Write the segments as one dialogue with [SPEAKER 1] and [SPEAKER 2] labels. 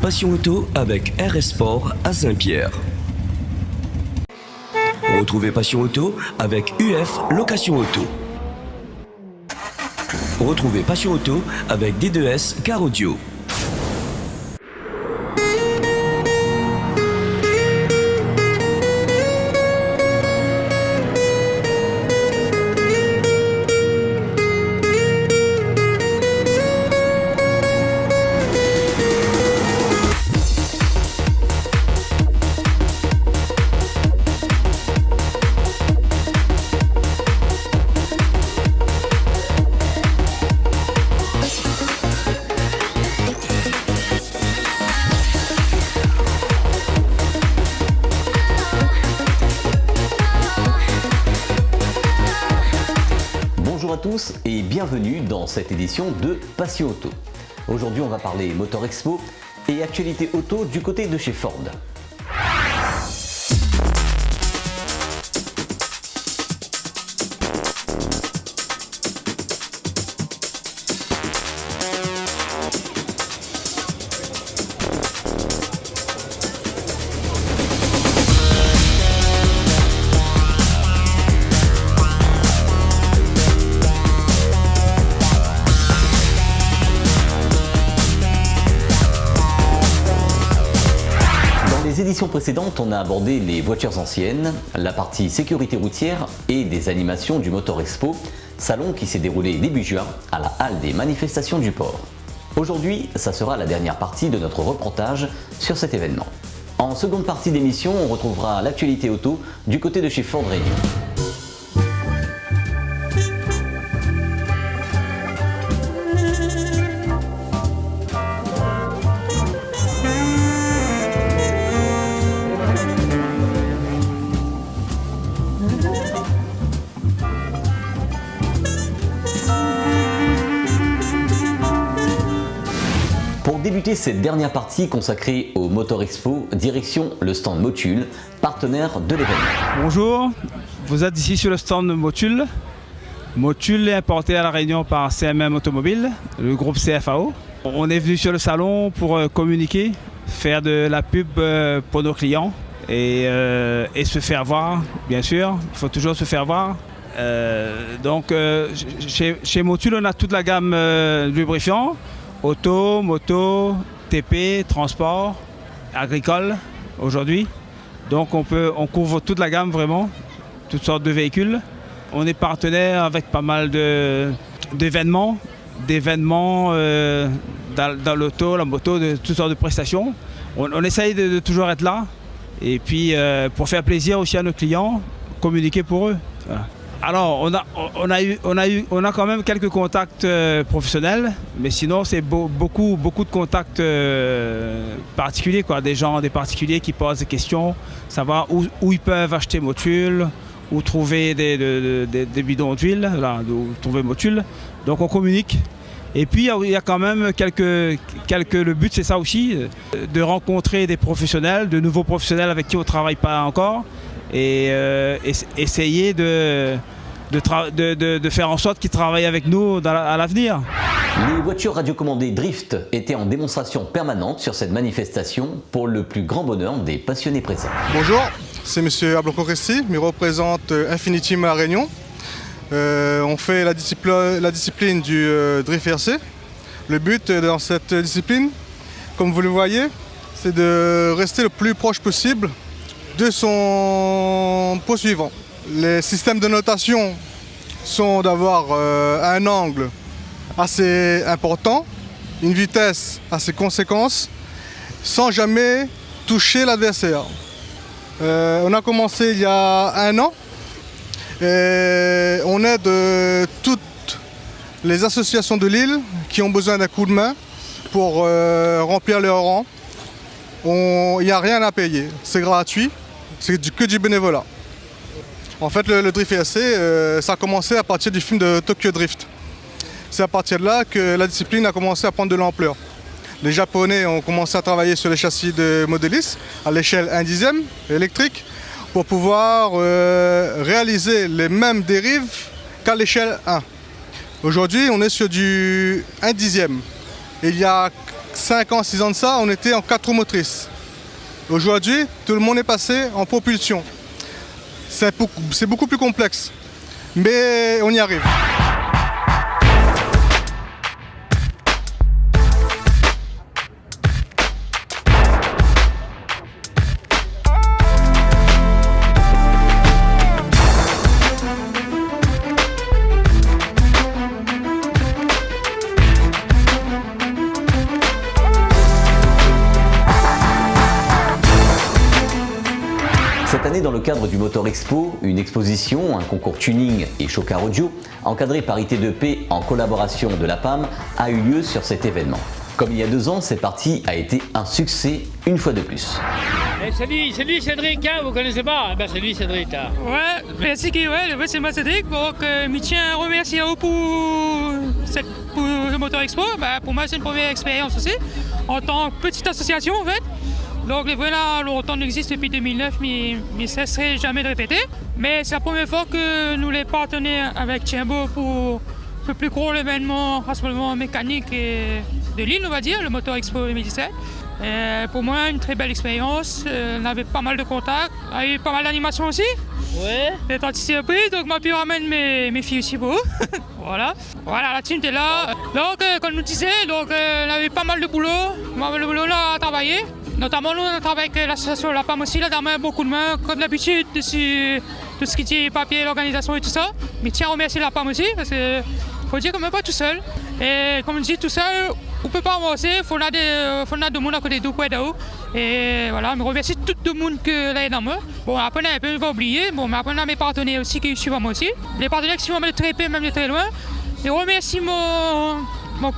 [SPEAKER 1] Passion Auto avec RS Sport à Saint-Pierre. Retrouvez Passion Auto avec UF Location Auto. Retrouvez Passion Auto avec D2S Car Audio.
[SPEAKER 2] Bonjour à tous et bienvenue dans cette édition de Passion Auto. Aujourd'hui on va parler Motor Expo et actualité auto du côté de chez Ford. Les éditions précédentes, on a abordé les voitures anciennes, la partie sécurité routière et des animations du Motor Expo, salon qui s'est déroulé début juin à la halle des manifestations du port. Aujourd'hui, ça sera la dernière partie de notre reportage sur cet événement. En seconde partie d'émission, on retrouvera l'actualité auto du côté de chez Ford Réunion. Pour débuter cette dernière partie consacrée au Motor Expo, direction le stand Motul, partenaire de l'événement.
[SPEAKER 3] Bonjour, vous êtes ici sur le stand Motul. Motul est importé à La Réunion par CMM Automobile, le groupe CFAO. On est venu sur le salon pour communiquer, faire de la pub pour nos clients et se faire voir, bien sûr. Il faut toujours se faire voir. Chez Motul, on a toute la gamme lubrifiant. Auto, moto, TP, transport, agricole aujourd'hui. Donc on couvre toute la gamme vraiment, toutes sortes de véhicules. On est partenaire avec pas mal d'événements dans l'auto, la moto, de toutes sortes de prestations. On essaye de toujours être là et puis pour faire plaisir aussi à nos clients, communiquer pour eux. Voilà. Alors, on a quand même quelques contacts professionnels, mais sinon c'est beaucoup de contacts particuliers, quoi. Des particuliers qui posent des questions, savoir où ils peuvent acheter Motul, où trouver des bidons d'huile, où trouver Motul. Donc on communique. Et puis il y a quand même le but c'est ça aussi, de rencontrer des professionnels, de nouveaux professionnels avec qui on ne travaille pas encore, et essayer de faire en sorte qu'ils travaillent avec nous à l'avenir.
[SPEAKER 2] Les voitures radiocommandées Drift étaient en démonstration permanente sur cette manifestation pour le plus grand bonheur des passionnés présents.
[SPEAKER 4] Bonjour, c'est M. Abloko Ressi, je représente Infinity à La Réunion. On fait la discipline du Drift RC. Le but dans cette discipline, comme vous le voyez, c'est de rester le plus proche possible de son poursuivant. Les systèmes de notation sont d'avoir un angle assez important, une vitesse assez conséquente, sans jamais toucher l'adversaire. On a commencé il y a 1 an et on aide toutes les associations de l'île qui ont besoin d'un coup de main pour remplir leur rang. Il n'y a rien à payer, c'est gratuit, c'est que du bénévolat. En fait, le Drift RC, ça a commencé à partir du film de Tokyo Drift. C'est à partir de là que la discipline a commencé à prendre de l'ampleur. Les Japonais ont commencé à travailler sur les châssis de Modelis à l'échelle 1/10 électrique pour pouvoir réaliser les mêmes dérives qu'à l'échelle 1. Aujourd'hui, on est sur du 1/10. Et il y a 5 ans, 6 ans de ça, on était en 4 roues motrices. Aujourd'hui, tout le monde est passé en propulsion. C'est beaucoup plus complexe, mais on y arrive.
[SPEAKER 2] Cette année, dans le cadre du Motor Expo, une exposition, un concours tuning et show car audio, encadré par IT2P en collaboration de la PAM, a eu lieu sur cet événement. Comme il y a 2 ans, cette partie a été un succès une fois de plus.
[SPEAKER 5] C'est lui Cédric, hein, vous connaissez pas? Ben c'est lui Cédric. Hein.
[SPEAKER 6] Ouais, merci ouais, c'est moi Cédric. Donc, je tiens à remercier pour le Motor Expo. Ben, pour moi, c'est une première expérience aussi, en tant que petite association en fait. Donc les voilà, longtemps existe depuis 2009, mais ça ne serait jamais de répéter. Mais c'est la première fois que nous les partenaires avec Tiembo pour le plus gros événement rassemblement mécanique de l'île, on va dire, le Motor Expo 2017. Pour moi, une très belle expérience. On avait pas mal de contacts, on a eu pas mal d'animations aussi.
[SPEAKER 5] Ouais.
[SPEAKER 6] D'être anticipé, donc ma pu ramener mes filles aussi pour eux. Voilà, la team était là. Donc, comme nous disait, donc, on avait pas mal de boulot là à travailler. Notamment, nous, on travaille avec l'association La PAM aussi, là, dans beaucoup de mains, comme d'habitude, dessus tout ce qui est papier, l'organisation et tout ça. Mais tiens à remercier La PAM aussi, parce qu'il faut dire qu'on n'est pas tout seul. Et comme on dit, tout seul, on ne peut pas avancer, il faut de monde à côté de nous. Et voilà, je remercie tout le monde qui est dans moi. Bon, après, on a un peu oublié, mais après, on a mes partenaires aussi qui suivent moi aussi. Les partenaires qui suivent moi de très peu, même de très loin. Et remercie mon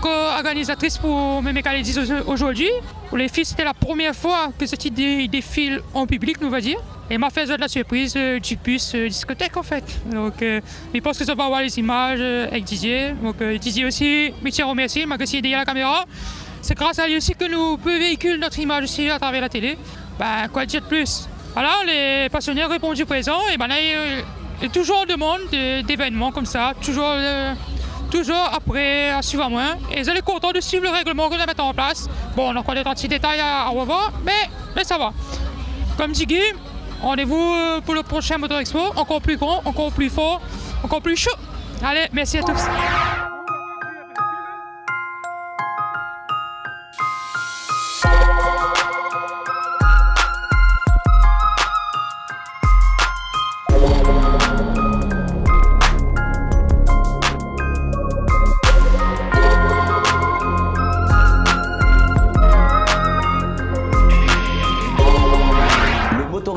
[SPEAKER 6] co-organisatrice pour mes mécanismes aujourd'hui. Pour les filles, c'était la première fois que cette idée défile en public, nous va dire. Et m'a fait de la surprise du bus discothèque en fait. Donc, je pense que ça va avoir les images avec Didier. Donc, Didier aussi, je tiens à remercier, il m'a aussi aidé à la caméra. C'est grâce à lui aussi que nous pouvons véhiculer notre image aussi à travers la télé. Ben, quoi dire de plus? Voilà, les passionnés ont répondu présent. Et ben là, il y a toujours en demande d'événements comme ça, toujours après à suivre à moi. Et ils sont contents de suivre le règlement que nous mettons en place. Bon, on a encore des petits détails à revoir, mais ça va. Comme dit Guy, rendez-vous pour le prochain Motor Expo, encore plus grand, encore plus fort, encore plus chaud. Allez, merci à tous.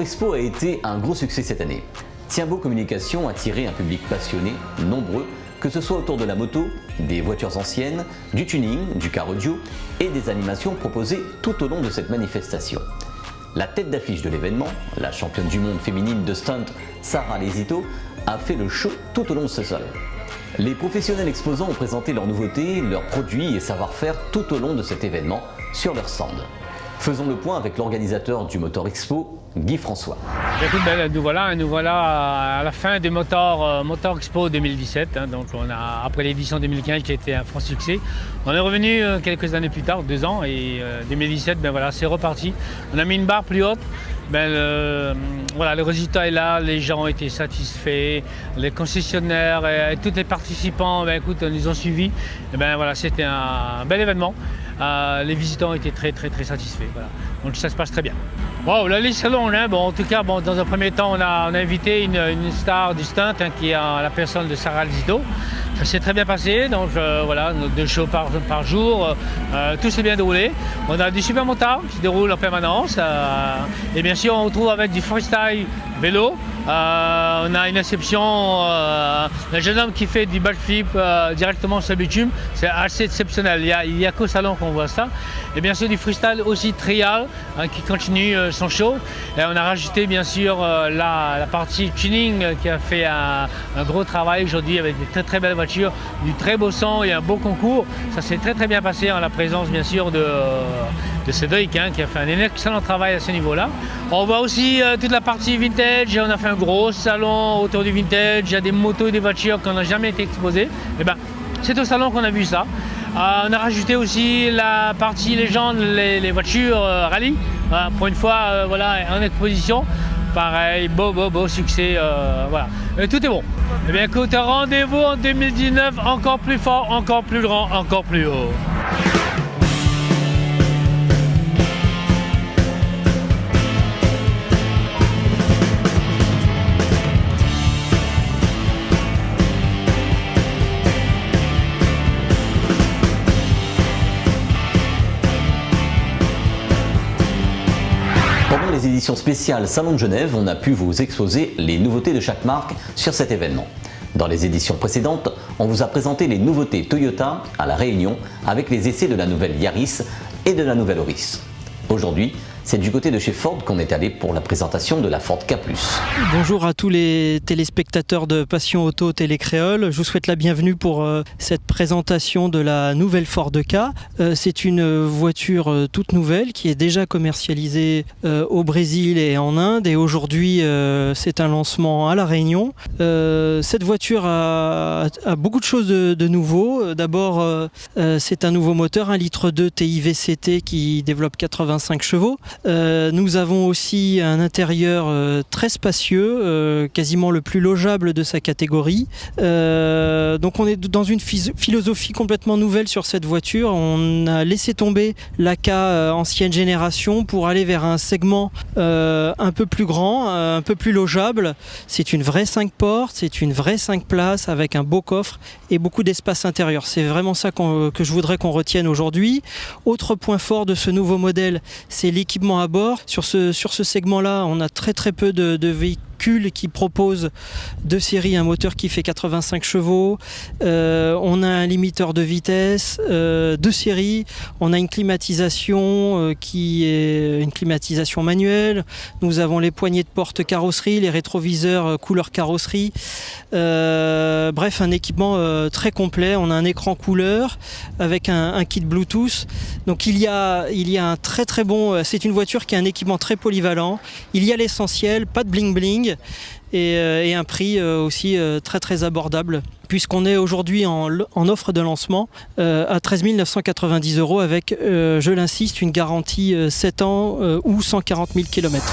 [SPEAKER 2] Expo a été un gros succès cette année. Tiembo Communication a attiré un public passionné, nombreux, que ce soit autour de la moto, des voitures anciennes, du tuning, du car audio et des animations proposées tout au long de cette manifestation. La tête d'affiche de l'événement, la championne du monde féminine de stunt Sarah Lesito, a fait le show tout au long de ce sol. Les professionnels exposants ont présenté leurs nouveautés, leurs produits et savoir-faire tout au long de cet événement sur leur stand. Faisons le point avec l'organisateur du Motor Expo, Guy François.
[SPEAKER 5] Écoute, nous voilà à la fin du Motor Expo 2017. Donc après l'édition 2015 qui a été un franc succès. On est revenu quelques années plus tard, 2 ans, et 2017, c'est reparti. On a mis une barre plus haute. Le résultat est là, les gens ont été satisfaits, les concessionnaires et tous les participants nous ont suivis. C'était un bel événement. Les visiteurs ont été très satisfaits. Voilà. Donc ça se passe très bien. Wow, la liste est longue. En tout cas, dans un premier temps, on a invité une star du stunt qui est la personne de Sarah Lesito. Ça s'est très bien passé, donc 2 shows par jour, tout s'est bien déroulé. On a des super montages qui se déroulent en permanence. Et bien sûr, on retrouve avec du freestyle vélo. On a une exception, un jeune homme qui fait du backflip directement sur le bitume. C'est assez exceptionnel, il n'y a qu'au salon qu'on voit ça. Et bien sûr du freestyle aussi trial qui continue son show. Et on a rajouté bien sûr la partie tuning qui a fait un gros travail aujourd'hui avec des très belles voitures, du très beau son et un beau concours. Ça s'est très bien passé en la présence bien sûr de Cédric qui a fait un excellent travail à ce niveau-là. On voit aussi toute la partie vintage, on a fait un gros salon autour du vintage, il y a des motos et des voitures qui n'ont jamais été exposées. C'est au salon qu'on a vu ça. On a rajouté aussi la partie légende, les voitures rallye. Voilà, pour une fois, voilà, en exposition. Pareil, beau succès, voilà. Et tout est bon. Eh bien écoute, rendez-vous en 2019, encore plus fort, encore plus grand, encore plus haut.
[SPEAKER 2] Pendant les éditions spéciales Salon de Genève, on a pu vous exposer les nouveautés de chaque marque sur cet événement. Dans les éditions précédentes, on vous a présenté les nouveautés Toyota à La Réunion avec les essais de la nouvelle Yaris et de la nouvelle Auris. Aujourd'hui, c'est du côté de chez Ford qu'on est allé pour la présentation de la Ford Ka+.
[SPEAKER 7] Bonjour à tous les téléspectateurs de Passion Auto Télécréole. Je vous souhaite la bienvenue pour cette présentation de la nouvelle Ford Ka. C'est une voiture toute nouvelle qui est déjà commercialisée au Brésil et en Inde. Et aujourd'hui, c'est un lancement à La Réunion. Cette voiture a beaucoup de choses de nouveau. D'abord, c'est un nouveau moteur, 1,2 litre TI VCT qui développe 85 chevaux. Nous avons aussi un intérieur très spacieux, quasiment le plus logeable de sa catégorie. Donc on est dans une philosophie complètement nouvelle sur cette voiture. On a laissé tomber la K ancienne génération pour aller vers un segment un peu plus grand, un peu plus logeable. C'est une vraie 5 portes, c'est une vraie 5 places avec un beau coffre et beaucoup d'espace intérieur. C'est vraiment ça que je voudrais qu'on retienne aujourd'hui. Autre point fort de ce nouveau modèle, c'est l'équipement à bord. Sur ce segment-là, on a très peu de véhicules qui proposent de série un moteur qui fait 85 chevaux. On a un limiteur de vitesse de série. On a une climatisation qui est une climatisation manuelle. Nous avons les poignées de porte carrosserie, les rétroviseurs couleur carrosserie. Bref, un équipement très complet. On a un écran couleur avec un kit Bluetooth. Donc il y a un très bon... C'est une voiture qui a un équipement très polyvalent. Il y a l'essentiel, pas de bling bling et un prix aussi très abordable puisqu'on est aujourd'hui en offre de lancement à 13 990 € avec, je l'insiste, une garantie 7 ans ou 140 000 km.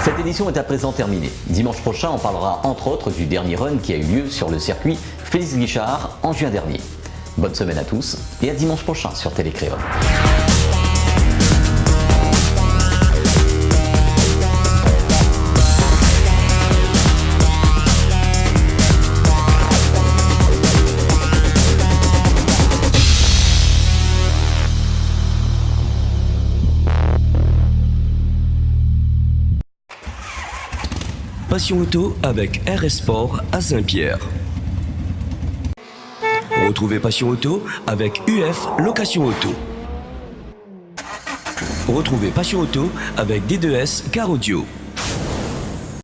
[SPEAKER 2] Cette édition est à présent terminée. Dimanche prochain, on parlera entre autres du dernier run qui a eu lieu sur le circuit Félix Guichard en juin dernier. Bonne semaine à tous et à dimanche prochain sur Télécréole.
[SPEAKER 1] Passion Auto avec RS Sport à Saint-Pierre. Retrouvez Passion Auto avec UF Location Auto. Retrouvez Passion Auto avec D2S Car Audio.